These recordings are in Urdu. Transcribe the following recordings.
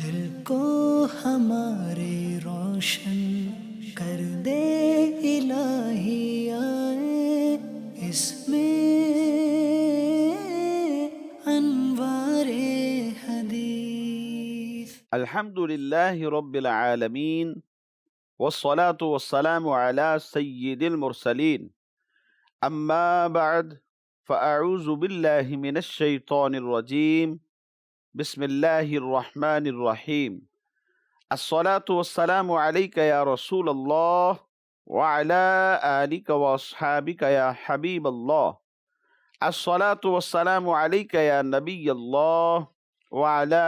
دل کو ہمارے روشن کر دے الہی، آئے اس میں انوار حدیث۔ الحمد لله رب العالمين والصلاة والسلام على سيد المرسلين أما بعد فأعوذ بالله من الشيطان الرجيم بسم الله الرحمن الرحيم الصلاة والسلام عليك يا رسول الله وعلى آلك وأصحابك يا حبيب الله الصلاة والسلام عليك يا نبي الله وعلى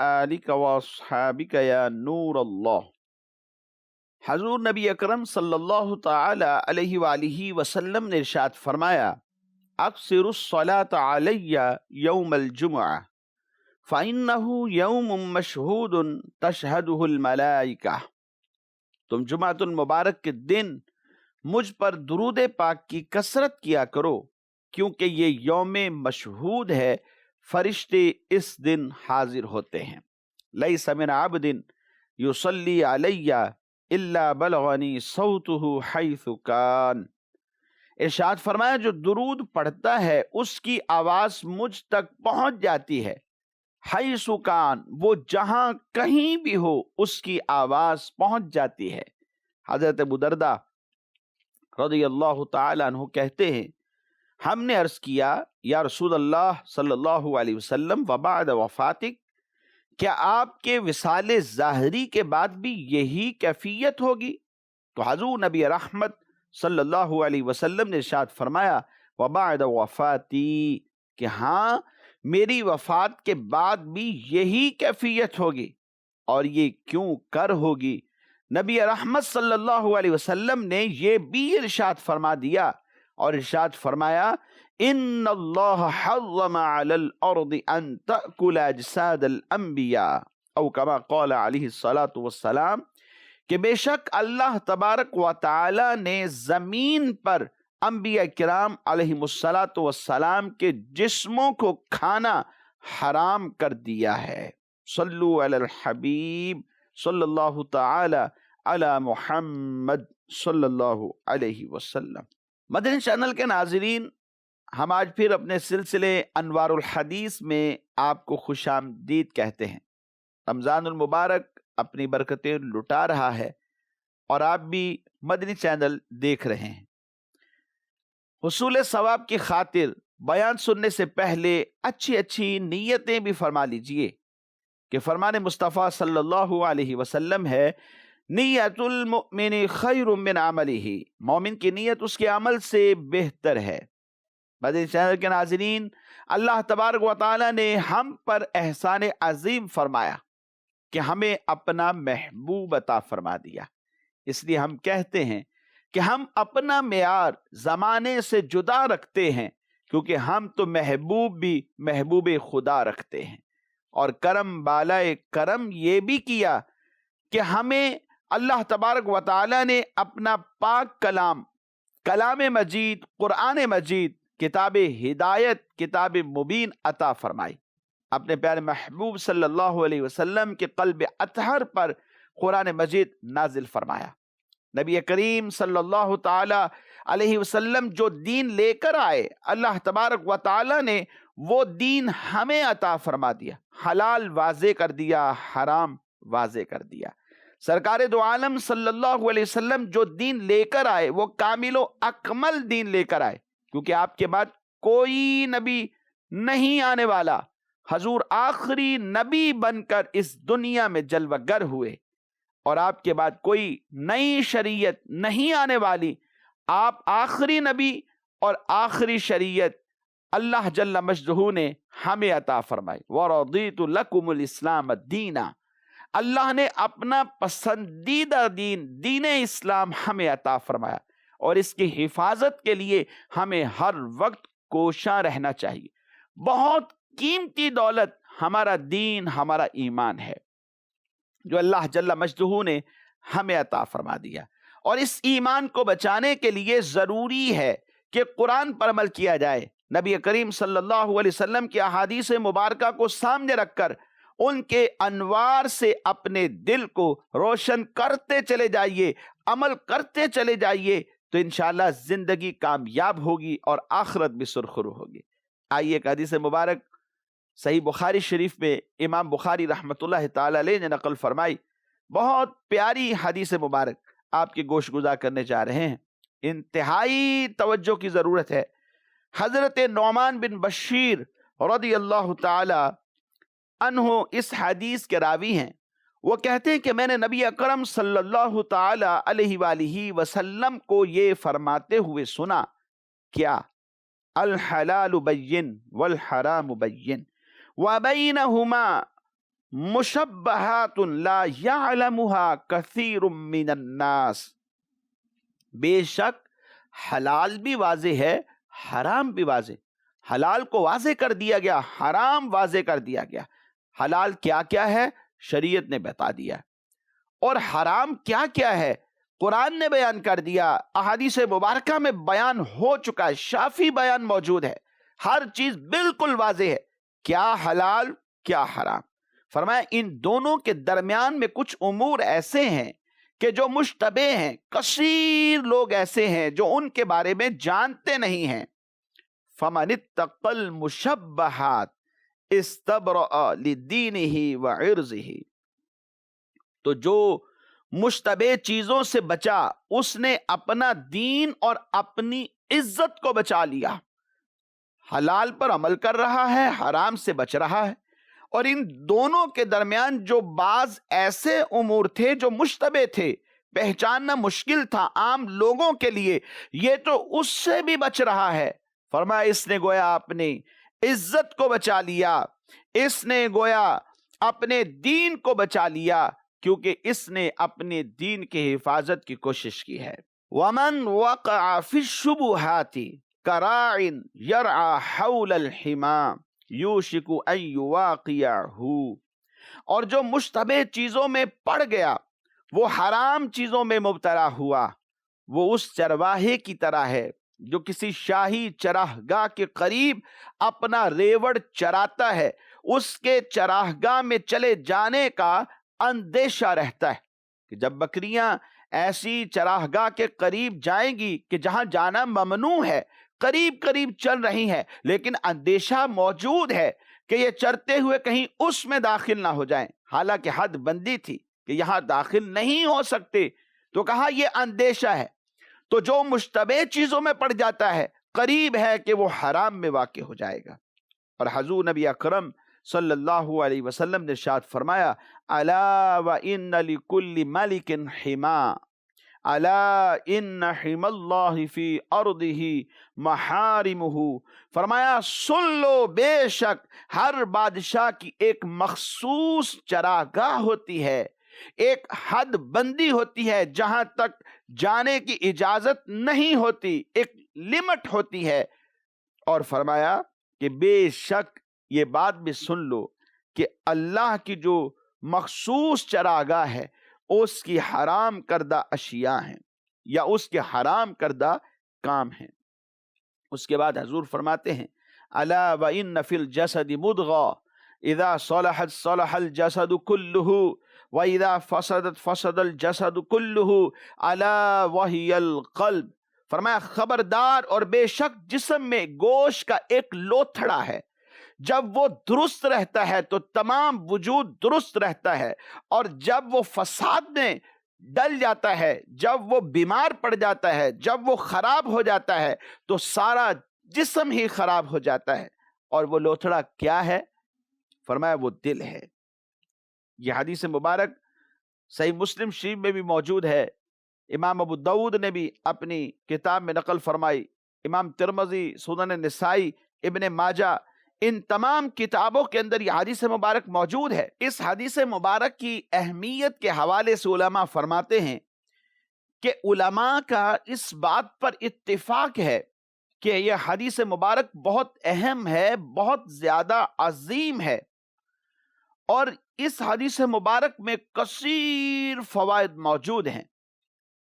آلك واصحابك یا نور اللہ۔ حضور نبی اکرم صلی اللہ تعالی علیہ وآلہ وسلم نے ارشاد فرمایا، اکثر الصلاۃ علی یوم الجمعہ فإنہ یوم مشہود تشہدہ الملائکہ۔ تم جمعۃ المبارک کے دن مجھ پر درود پاک کی کثرت کیا کرو، کیونکہ یہ یوم مشہود ہے، فرشتے اس دن حاضر ہوتے ہیں۔ لیس من عبد یصلی علی الا بلغنی صوتہ حیث کان۔ ارشاد فرمایا، جو درود پڑھتا ہے اس کی آواز مجھ تک پہنچ جاتی ہے، حیث کان، وہ جہاں کہیں بھی ہو اس کی آواز پہنچ جاتی ہے۔ حضرت ابو درداء رضی اللہ تعالی عنہ کہتے ہیں، ہم نے عرض کیا، یا رسول اللہ صلی اللہ علیہ وسلم، وبعد وفاتک، کیا آپ کے وصال ظاہری کے بعد بھی یہی کیفیت ہوگی؟ تو حضور نبی رحمت صلی اللہ علیہ وسلم نے ارشاد فرمایا، وبعد وفاتی، کہ ہاں میری وفات کے بعد بھی یہی کیفیت ہوگی۔ اور یہ کیوں کر ہوگی؟ نبی رحمت صلی اللہ علیہ وسلم نے یہ بھی ارشاد فرما دیا، اور ارشاد فرمایا، ان اللہ حرم علی الارض ان تأکل اجساد الانبیاء، او کما قال علیہ الصلاۃ والسلام، کہ بے شک اللہ تبارک و تعالی نے زمین پر انبیاء کرام علیہم الصلاۃ والسلام کے جسموں کو کھانا حرام کر دیا ہے۔ صلو علی الحبیب صلی اللہ تعالی علی محمد صلی اللہ علیہ وسلم۔ مدنی چینل کے ناظرین، ہم آج پھر اپنے سلسلے انوار الحدیث میں آپ کو خوش آمدید کہتے ہیں۔ رمضان المبارک اپنی برکتیں لٹا رہا ہے اور آپ بھی مدنی چینل دیکھ رہے ہیں۔ حصول ثواب کی خاطر بیان سننے سے پہلے اچھی نیتیں بھی فرما لیجئے کہ فرمان مصطفیٰ صلی اللہ علیہ وسلم ہے، نیت المؤمن خیر من عملہ، مومن کی نیت اس کے عمل سے بہتر ہے۔ مدنی چینل کے ناظرین، اللہ تبارک و تعالی نے ہم پر احسان عظیم فرمایا کہ ہمیں اپنا محبوب عطا فرما دیا۔ اس لیے ہم کہتے ہیں کہ ہم اپنا معیار زمانے سے جدا رکھتے ہیں، کیونکہ ہم تو محبوب بھی محبوب خدا رکھتے ہیں۔ اور کرم بالائے کرم یہ بھی کیا کہ ہمیں اللہ تبارک و تعالی نے اپنا پاک کلام مجید، قرآن مجید، کتاب ہدایت، کتاب مبین عطا فرمائی۔ اپنے پیارے محبوب صلی اللہ علیہ وسلم کے قلب اطہر پر قرآن مجید نازل فرمایا۔ نبی کریم صلی اللہ تعالی علیہ وسلم جو دین لے کر آئے، اللہ تبارک و تعالی نے وہ دین ہمیں عطا فرما دیا، حلال واضح کر دیا، حرام واضح کر دیا۔ سرکار دو عالم صلی اللہ علیہ وسلم جو دین لے کر آئے وہ کامل و اکمل دین لے کر آئے، کیونکہ آپ کے بعد کوئی نبی نہیں آنے والا۔ حضور آخری نبی بن کر اس دنیا میں جلوہ گر ہوئے، اور آپ کے بعد کوئی نئی شریعت نہیں آنے والی۔ آپ آخری نبی اور آخری شریعت اللہ جل مجدہ نے ہمیں عطا فرمائی۔ وَرَضِيتُ لَكُمُ الْإِسْلَامَ دِينًا، اللہ نے اپنا پسندیدہ دین اسلام ہمیں عطا فرمایا، اور اس کی حفاظت کے لیے ہمیں ہر وقت کوشاں رہنا چاہیے۔ بہت قیمتی دولت ہمارا دین، ہمارا ایمان ہے، جو اللہ جل مجدہ نے ہمیں عطا فرما دیا۔ اور اس ایمان کو بچانے کے لیے ضروری ہے کہ قرآن پر عمل کیا جائے۔ نبی کریم صلی اللہ علیہ وسلم کی احادیث مبارکہ کو سامنے رکھ کر ان کے انوار سے اپنے دل کو روشن کرتے چلے جائیے، عمل کرتے چلے جائیے، تو انشاءاللہ زندگی کامیاب ہوگی اور آخرت بھی سرخرو ہوگی۔ آئیے ایک حدیث مبارک صحیح بخاری شریف میں امام بخاری رحمۃ اللہ تعالی علیہ نے نقل فرمائی، بہت پیاری حدیث مبارک آپ کی گوش گزار کرنے جا رہے ہیں، انتہائی توجہ کی ضرورت ہے۔ حضرت نعمان بن بشیر رضی اللہ تعالی عنہ اس حدیث کے راوی ہیں۔ وہ کہتے ہیں کہ میں نے نبی اکرم صلی اللہ تعالی علیہ وآلہ وسلم کو یہ فرماتے ہوئے سنا، کیا؟ الحلال بین والحرام بین وبینہما مشبہات لا یعلمها کثیر من الناس۔ بے شک حلال بھی واضح ہے، حرام بھی واضح۔ حلال کو واضح کر دیا گیا، حرام واضح کر دیا گیا۔ حلال کیا کیا ہے شریعت نے بتا دیا، اور حرام کیا کیا ہے قرآن نے بیان کر دیا، احادیث مبارکہ میں بیان ہو چکا ہے، شافی بیان موجود ہے، ہر چیز بالکل واضح ہے، کیا حلال کیا حرام۔ فرمایا ان دونوں کے درمیان میں کچھ امور ایسے ہیں کہ جو مشتبہ ہیں، کثیر لوگ ایسے ہیں جو ان کے بارے میں جانتے نہیں ہیں۔ فَمَنِ اتَّقَى الْمُشَبَّهَاتِ اسْتَبْرَأَ لِدِينِهِ وَعِرْضِهِ۔ تو جو مشتبہ چیزوں سے بچا، اس نے اپنا دین اور اپنی عزت کو بچا لیا۔ حلال پر عمل کر رہا ہے، حرام سے بچ رہا ہے۔ اور ان دونوں کے درمیان جو بعض ایسے امور تھے جو مشتبہ تھے، پہچاننا مشکل تھا عام لوگوں کے لیے، یہ تو اس سے بھی بچ رہا ہے۔ فرمایا اس نے گویا اپنی عزت کو بچا لیا، اس نے گویا اپنے دین کو بچا لیا، کیونکہ اس نے اپنے دین کی حفاظت کی کوشش کی ہے۔ وَمَنْ وَقَعَ فِي الشُّبُهَاتِ كَرَاعٍ يَرْعَى حَوْلَ الْحِمَامِ يُوشِكُ أَن يُوَاقِيَهُ۔ اور جو مشتبہ چیزوں میں پڑ گیا، وہ حرام چیزوں میں مبتلا ہوا، وہ اس چرواہے کی طرح ہے جو کسی شاہی چراگاہ کے قریب اپنا ریوڑ چراتا ہے، اس کے چراگاہ میں چلے جانے کا اندیشہ رہتا ہے کہ جب بکریاں ایسی چراگاہ کے قریب جائیں گی کہ جہاں جانا ممنوع ہے، قریب قریب چل رہی ہیں، لیکن اندیشہ موجود ہے کہ یہ چرتے ہوئے کہیں اس میں داخل نہ ہو جائیں، حالانکہ حد بندی تھی کہ یہاں داخل نہیں ہو سکتے، تو کہا یہ اندیشہ ہے۔ تو جو مشتبہ چیزوں میں پڑ جاتا ہے، قریب ہے کہ وہ حرام میں واقع ہو جائے گا۔ اور حضور نبی اکرم صلی اللہ علیہ وسلم نے ارشاد فرمایا، الا وان لکل ملک حما، الا ان حم اللہ فی ارضہ محارمہ۔ فرمایا سن لو، بے شک ہر بادشاہ کی ایک مخصوص چراگاہ ہوتی ہے، ایک حد بندی ہوتی ہے جہاں تک جانے کی اجازت نہیں ہوتی، ایک لمٹ ہوتی ہے۔ اور فرمایا کہ بے شک یہ بات بھی سن لو کہ اللہ کی جو مخصوص چراگاہ ہے اس کی حرام کردہ اشیاء ہیں یا اس کے حرام کردہ کام ہیں۔ اس کے بعد حضور فرماتے ہیں، الا وان فی الجسد مضغہ اذا صلحت صلح الجسد کلہ واذا فسدت فسد الجسد کلہ الا وہی القلب۔ فرمایا خبردار، اور بے شک جسم میں گوشت کا ایک لوتھڑا ہے، جب وہ درست رہتا ہے تو تمام وجود درست رہتا ہے، اور جب وہ فساد میں ڈل جاتا ہے، جب وہ بیمار پڑ جاتا ہے، جب وہ خراب ہو جاتا ہے تو سارا جسم ہی خراب ہو جاتا ہے۔ اور وہ لوتھڑا کیا ہے؟ فرمایا وہ دل ہے۔ یہ حدیث مبارک صحیح مسلم شریف میں بھی موجود ہے، امام ابو داؤد نے بھی اپنی کتاب میں نقل فرمائی، امام ترمذی، سنن نسائی، ابن ماجہ، ان تمام کتابوں کے اندر یہ حدیث مبارک موجود ہے۔ اس حدیث مبارک کی اہمیت کے حوالے سے علماء فرماتے ہیں کہ علماء کا اس بات پر اتفاق ہے کہ یہ حدیث مبارک بہت اہم ہے، بہت زیادہ عظیم ہے، اور اس حدیث مبارک میں کثیر فوائد موجود ہیں،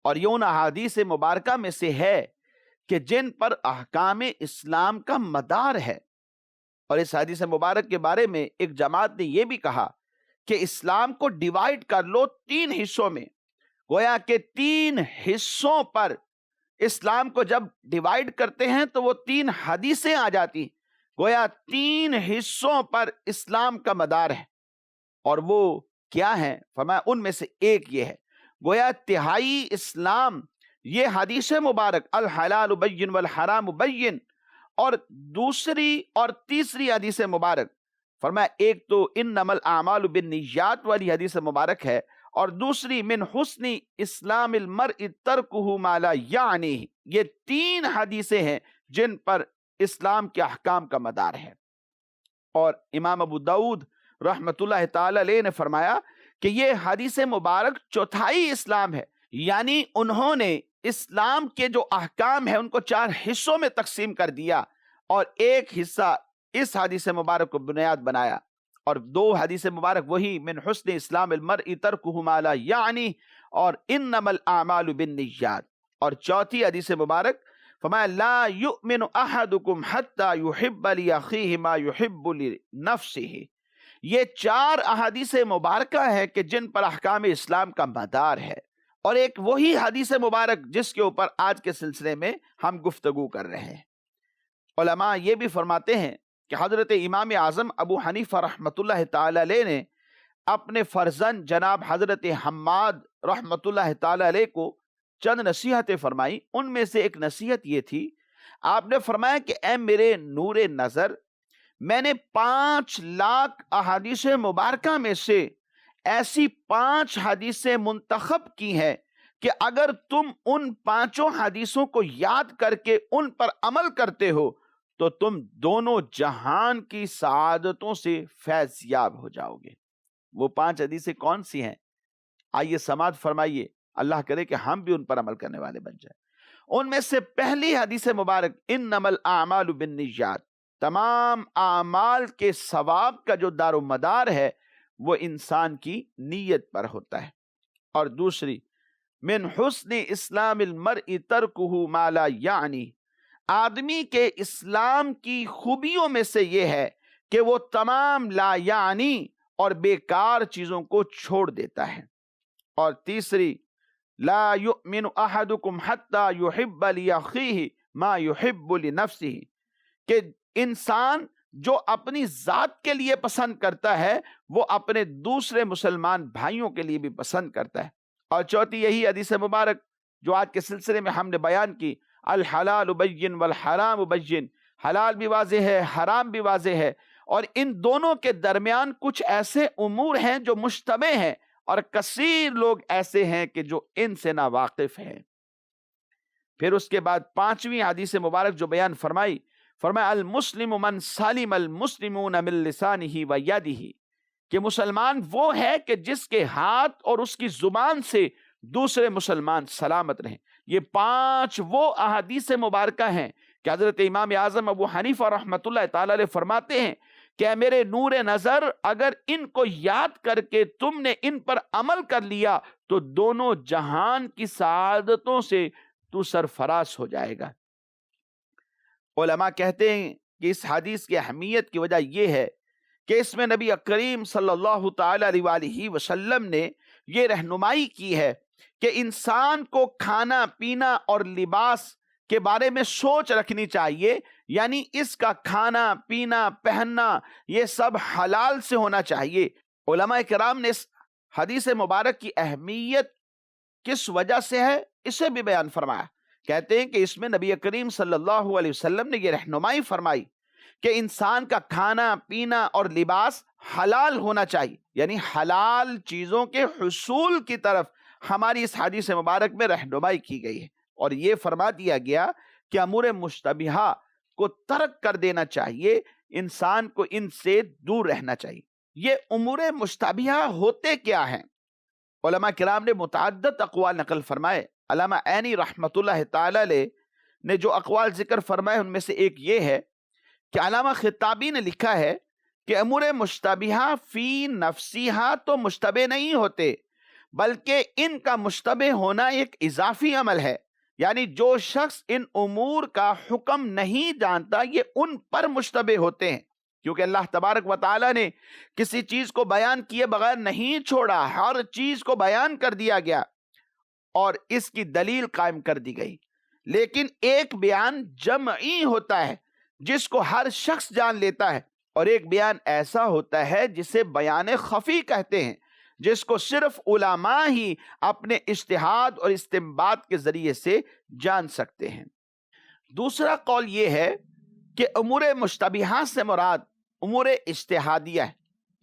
اور یہ ان احادیث مبارکہ میں سے ہے کہ جن پر احکام اسلام کا مدار ہے۔ اور اس حدیث مبارک کے بارے میں ایک جماعت نے یہ بھی کہا کہ اسلام کو ڈیوائڈ کر لو 3 حصوں میں، گویا کہ 3 حصوں پر اسلام کو جب ڈیوائڈ کرتے ہیں تو وہ 3 حدیثیں آ جاتی، گویا 3 حصوں پر اسلام کا مدار ہے، اور وہ کیا ہے؟ فرمایا ان میں سے ایک یہ ہے، گویا تہائی اسلام یہ حدیث مبارک الحلال بین والحرام بین، اور دوسری اور تیسری حدیث مبارک، فرمایا ایک تو انما الاعمال بالنیات والی حدیث مبارک ہے، اور دوسری من حسن اسلام المرء ترکہ ما لا یعنی، یہ 3 حدیثیں ہیں جن پر اسلام کے احکام کا مدار ہے۔ اور امام ابو داؤد رحمت اللہ تعالی علیہ نے فرمایا کہ یہ حدیث مبارک چوتھائی اسلام ہے، یعنی انہوں نے اسلام کے جو احکام ہیں ان کو 4 حصوں میں تقسیم کر دیا، اور ایک حصہ اس حدیث مبارک کو بنیاد بنایا، اور 2 حدیث مبارک وہی من حسن اسلام المرء ترکہ ما لا یعنی اور انما الاعمال بالنیات، اور چوتھی حدیث مبارک فرمایا لا یؤمن احدکم حتی یحب لاخیہ ما یحب لنفسہ۔ یہ 4 احادیث مبارکہ ہے کہ جن پر احکام اسلام کا مدار ہے، اور ایک وہی حدیث مبارک جس کے اوپر آج کے سلسلے میں ہم گفتگو کر رہے ہیں۔ علماء یہ بھی فرماتے ہیں کہ حضرت امام اعظم ابو حنیفہ رحمت اللہ تعالی علیہ نے اپنے فرزند جناب حضرت حماد رحمت اللہ تعالی علیہ کو چند نصیحتیں فرمائی، ان میں سے ایک نصیحت یہ تھی، آپ نے فرمایا کہ اے میرے نور نظر، میں نے 5 لاکھ احادیث مبارکہ میں سے ایسی 5 حدیثیں منتخب کی ہیں کہ اگر تم ان 5 حدیثوں کو یاد کر کے ان پر عمل کرتے ہو تو تم دونوں جہان کی سعادتوں سے فیض یاب ہو جاؤ گے۔ وہ 5 حدیثیں کون سی ہیں؟ آئیے سماعت فرمائیے، اللہ کرے کہ ہم بھی ان پر عمل کرنے والے بن جائیں۔ ان میں سے پہلی حدیث مبارک انما الاعمال بالنیات، تمام اعمال کے ثواب کا جو دار و مدار ہے وہ انسان کی نیت پر ہوتا ہے، اور دوسری من حسن اسلام المرء ترکہ ما لا یعنی، آدمی کے اسلام کی خوبیوں میں سے یہ ہے کہ وہ تمام لا یعنی اور بیکار چیزوں کو چھوڑ دیتا ہے، اور تیسری لا یؤمن احدکم حتی یحب لاخیہ ما یحب لنفسہ، کہ انسان جو اپنی ذات کے لیے پسند کرتا ہے وہ اپنے دوسرے مسلمان بھائیوں کے لیے بھی پسند کرتا ہے۔ اور چوتھی یہی حدیث مبارک جو آج کے سلسلے میں ہم نے بیان کی، الحلال بین والحرام بین، حلال بھی واضح ہے، حرام بھی واضح ہے، اور ان دونوں کے درمیان کچھ ایسے امور ہیں جو مشتبہ ہیں، اور کثیر لوگ ایسے ہیں کہ جو ان سے ناواقف ہیں۔ پھر اس کے بعد 5ویں حدیث مبارک جو بیان فرمائی، فرمایا المسلم من سلم المسلمون من لسانہ و یدہ، کہ مسلمان وہ ہے کہ جس کے ہاتھ اور اس کی زبان سے دوسرے مسلمان سلامت رہیں۔ یہ 5 وہ احادیث مبارکہ ہیں کہ حضرت امام اعظم ابو حنیفہ رحمت اللہ تعالی علیہ فرماتے ہیں کہ اے میرے نور نظر، اگر ان کو یاد کر کے تم نے ان پر عمل کر لیا تو دونوں جہان کی سعادتوں سے تو سرفراز ہو جائے گا۔ علماء کہتے ہیں کہ اس حدیث کی اہمیت کی وجہ یہ ہے کہ اس میں نبی کریم صلی اللہ تعالی علیہ وآلہ وسلم نے یہ رہنمائی کی ہے کہ انسان کو کھانا پینا اور لباس کے بارے میں سوچ رکھنی چاہیے، یعنی اس کا کھانا پینا پہننا یہ سب حلال سے ہونا چاہیے۔ علماء کرام نے اس حدیث مبارک کی اہمیت کس وجہ سے ہے اسے بھی بیان فرمایا۔ کہتے ہیں کہ اس میں نبی کریم صلی اللہ علیہ وسلم نے یہ رہنمائی فرمائی کہ انسان کا کھانا پینا اور لباس حلال ہونا چاہیے، یعنی حلال چیزوں کے حصول کی طرف ہماری اس حدیث مبارک میں رہنمائی کی گئی ہے، اور یہ فرما دیا گیا کہ امور مشتبہہ کو ترک کر دینا چاہیے، انسان کو ان سے دور رہنا چاہیے۔ یہ امور مشتبہہ ہوتے کیا ہیں؟ علماء کرام نے متعدد اقوال نقل فرمائے۔ علامہ عینی رحمت اللہ تعالی علیہ نے جو اقوال ذکر فرمائے ان میں سے ایک یہ ہے کہ علامہ خطابی نے لکھا ہے کہ امور مشتبہہ فی نفسیہا تو مشتبہ نہیں ہوتے، بلکہ ان کا مشتبہ ہونا ایک اضافی عمل ہے، یعنی جو شخص ان امور کا حکم نہیں جانتا یہ ان پر مشتبہ ہوتے ہیں، کیونکہ اللہ تبارک و تعالیٰ نے کسی چیز کو بیان کیے بغیر نہیں چھوڑا، ہر چیز کو بیان کر دیا گیا اور اس کی دلیل قائم کر دی گئی۔ لیکن ایک بیان جمعی ہوتا ہے جس کو ہر شخص جان لیتا ہے، اور ایک بیان ایسا ہوتا ہے جسے بیان خفی کہتے ہیں، جس کو صرف علماء ہی اپنے اجتہاد اور استنباط کے ذریعے سے جان سکتے ہیں۔ دوسرا قول یہ ہے کہ امور مشتبہات سے مراد امور اجتہادیہ ہے،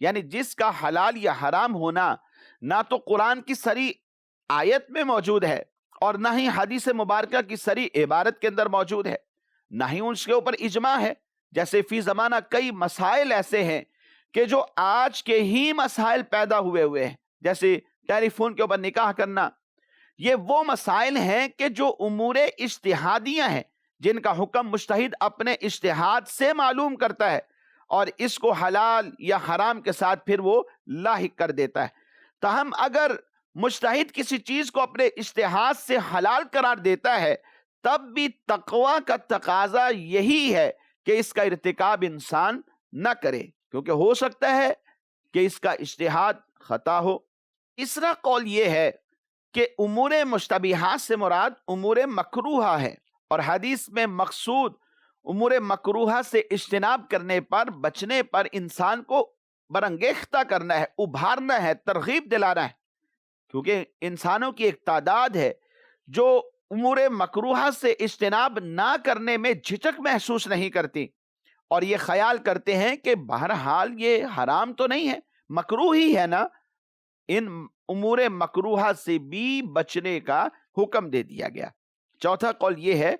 یعنی جس کا حلال یا حرام ہونا نہ تو قرآن کی صریح آیت میں موجود ہے اور نہ ہی حدیث مبارکہ کی صریح عبارت کے اندر موجود ہے، نہ ہی اس کے اوپر اجماع ہے۔ جیسے فی زمانہ کئی مسائل ایسے ہیں کہ جو آج کے ہی مسائل پیدا ہوئے ہیں، جیسے ٹیلی فون کے اوپر نکاح کرنا۔ یہ وہ مسائل ہیں کہ جو امور اجتہادیہ ہیں، جن کا حکم مجتہد اپنے اجتہاد سے معلوم کرتا ہے اور اس کو حلال یا حرام کے ساتھ پھر وہ لاحق کر دیتا ہے۔ تاہم اگر مجتہد کسی چیز کو اپنے اجتہاد سے حلال قرار دیتا ہے، تب بھی تقوی کا تقاضا یہی ہے کہ اس کا ارتکاب انسان نہ کرے، کیونکہ ہو سکتا ہے کہ اس کا اجتہاد خطا ہو۔ تیسرا قول یہ ہے کہ امور مشتبہات سے مراد امور مکروہہ ہے، اور حدیث میں مقصود امور مکروہہ سے اجتناب کرنے پر، بچنے پر انسان کو برانگیختہ کرنا ہے، ابھارنا ہے، ترغیب دلانا ہے، کیونکہ انسانوں کی ایک تعداد ہے جو امور مکروہہ سے اجتناب نہ کرنے میں جھجک محسوس نہیں کرتی، اور یہ خیال کرتے ہیں کہ بہرحال یہ حرام تو نہیں ہے، مکروہ ہی ہے نا۔ ان امور مکروہہ سے بھی بچنے کا حکم دے دیا گیا۔ چوتھا قول یہ ہے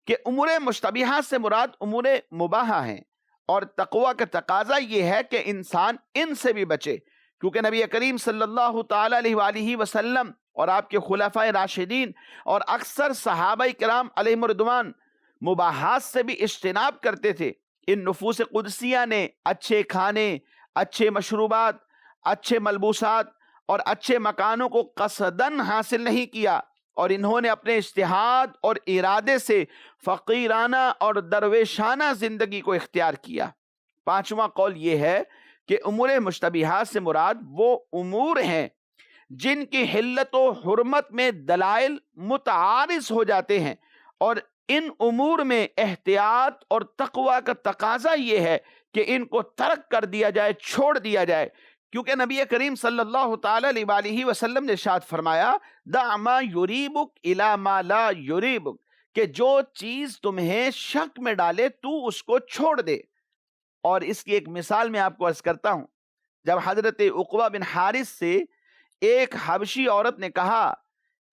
کہ امور مشتبہات سے مراد امور مباحہ ہیں، اور تقوی کا تقاضا یہ ہے کہ انسان ان سے بھی بچے، کیونکہ نبی کریم صلی اللہ تعالی علیہ وآلہ وسلم اور آپ کے خلفائے راشدین اور اکثر صحابہ کرام علیہم رضوان مباحات سے بھی اجتناب کرتے تھے۔ ان نفوس قدسیہ نے اچھے کھانے، اچھے مشروبات، اچھے ملبوسات اور اچھے مکانوں کو قصدن حاصل نہیں کیا، اور انہوں نے اپنے اجتہاد اور ارادے سے فقیرانہ اور درویشانہ زندگی کو اختیار کیا۔ پانچواں قول یہ ہے کہ امور مشتبہات سے مراد وہ امور ہیں جن کی حلت و حرمت میں دلائل متعارض ہو جاتے ہیں، اور ان امور میں احتیاط اور تقوی کا تقاضا یہ ہے کہ ان کو ترک کر دیا جائے، چھوڑ دیا جائے، کیونکہ نبی کریم صلی اللہ تعالی علیہ وآلہ وسلم نے ارشاد فرمایا، دع ما یریبک الی ما لا یریبک، کہ جو چیز تمہیں شک میں ڈالے تو اس کو چھوڑ دے۔ اور اس کی ایک مثال میں آپ کو عرض کرتا ہوں۔ جب حضرت عقبہ بن حارث سے ایک حبشی عورت نے کہا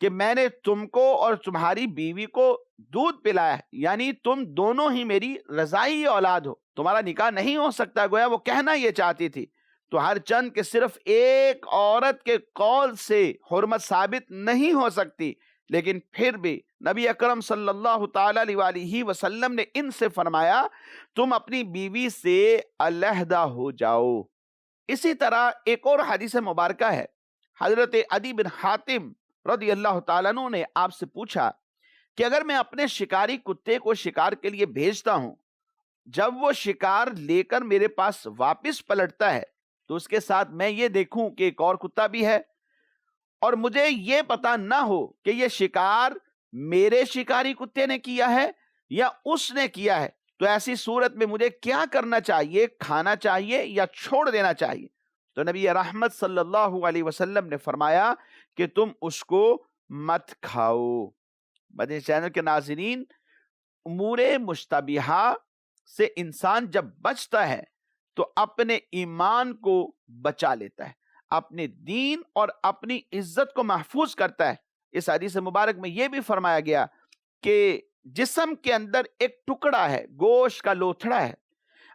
کہ میں نے تم کو اور تمہاری بیوی کو دودھ پلایا ہے، یعنی تم دونوں ہی میری رضائی اولاد ہو، تمہارا نکاح نہیں ہو سکتا، گویا وہ کہنا یہ چاہتی تھی، تو ہر چند کہ صرف ایک عورت کے قول سے حرمت ثابت نہیں ہو سکتی، لیکن پھر بھی نبی اکرم صلی اللہ تعالی علیہ وآلہ وسلم نے ان سے فرمایا تم اپنی بیوی سے علیحدہ ہو جاؤ۔ اسی طرح ایک اور حدیث مبارکہ ہے، حضرت عدی بن حاتم رضی اللہ تعالیٰ عنہ نے آپ سے پوچھا کہ اگر میں اپنے شکاری کتے کو شکار کے لیے بھیجتا ہوں، جب وہ شکار لے کر میرے پاس واپس پلٹتا ہے تو اس کے ساتھ میں یہ دیکھوں کہ ایک اور کتا بھی ہے، اور مجھے یہ پتا نہ ہو کہ یہ شکار میرے شکاری کتے نے کیا ہے یا اس نے کیا ہے، تو ایسی صورت میں مجھے کیا کرنا چاہیے؟ کھانا چاہیے یا چھوڑ دینا چاہیے؟ تو نبی رحمت صلی اللہ علیہ وسلم نے فرمایا کہ تم اس کو مت کھاؤ۔ مدنی چینل کے ناظرین، امور مشتبہہ سے انسان جب بچتا ہے تو اپنے ایمان کو بچا لیتا ہے، اپنے دین اور اپنی عزت کو محفوظ کرتا ہے۔ اس حدیث مبارک میں یہ بھی فرمایا گیا کہ جسم کے اندر ایک ٹکڑا ہے، گوشت کا لوتھڑا ہے،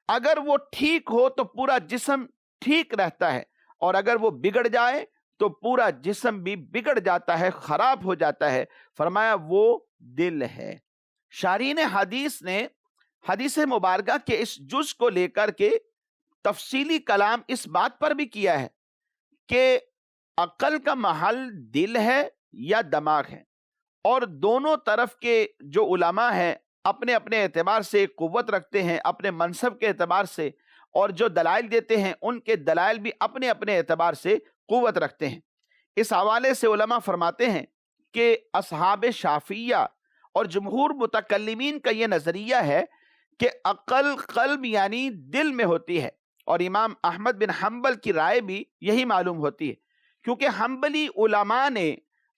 اگر وہ ٹھیک ہو تو پورا جسم ٹھیک رہتا ہے، اور اگر وہ بگڑ جائے تو پورا جسم بھی بگڑ جاتا ہے، خراب ہو جاتا ہے۔ فرمایا وہ دل ہے۔ شارحین حدیث نے حدیث مبارکہ کے اس جز کو لے کر کے تفصیلی کلام اس بات پر بھی کیا ہے کہ عقل کا محل دل ہے یا دماغ ہے، اور دونوں طرف کے جو علماء ہیں اپنے اپنے اعتبار سے قوت رکھتے ہیں، اپنے منصب کے اعتبار سے، اور جو دلائل دیتے ہیں ان کے دلائل بھی اپنے اپنے اعتبار سے قوت رکھتے ہیں۔ اس حوالے سے علماء فرماتے ہیں کہ اصحاب شافعیہ اور جمہور متکلمین کا یہ نظریہ ہے کہ عقل قلب یعنی دل میں ہوتی ہے، اور امام احمد بن حنبل کی رائے بھی یہی معلوم ہوتی ہے، کیونکہ حنبلی علماء نے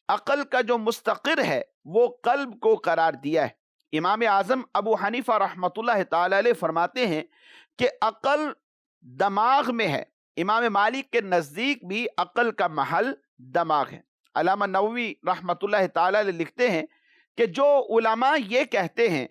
عقل کا جو مستقر ہے وہ قلب کو قرار دیا ہے۔ امام اعظم ابو حنیفہ رحمۃ اللہ تعالی علیہ فرماتے ہیں کہ عقل دماغ میں ہے۔ امام مالک کے نزدیک بھی عقل کا محل دماغ ہے۔ علامہ نووی رحمۃ اللہ تعالی علیہ لکھتے ہیں کہ جو علماء یہ کہتے ہیں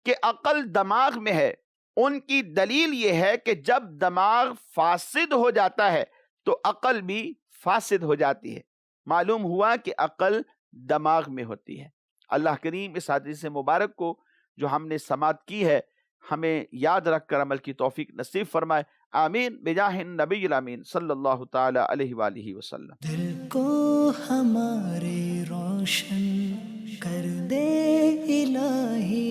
کہ عقل دماغ میں ہے، ان کی دلیل یہ ہے کہ جب دماغ فاسد ہو جاتا ہے تو عقل بھی فاسد ہو جاتی ہے۔ معلوم ہوا کہ عقل دماغ میں ہوتی ہے۔ اللہ کریم اس حدیث مبارک کو جو ہم نے سماعت کی ہے ہمیں یاد رکھ کر عمل کی توفیق نصیب فرمائے، آمین بجاہ النبی الامین صلی اللہ تعالی علیہ وآلہ وسلم۔ دل کو ہمارے روشن کر دے الہی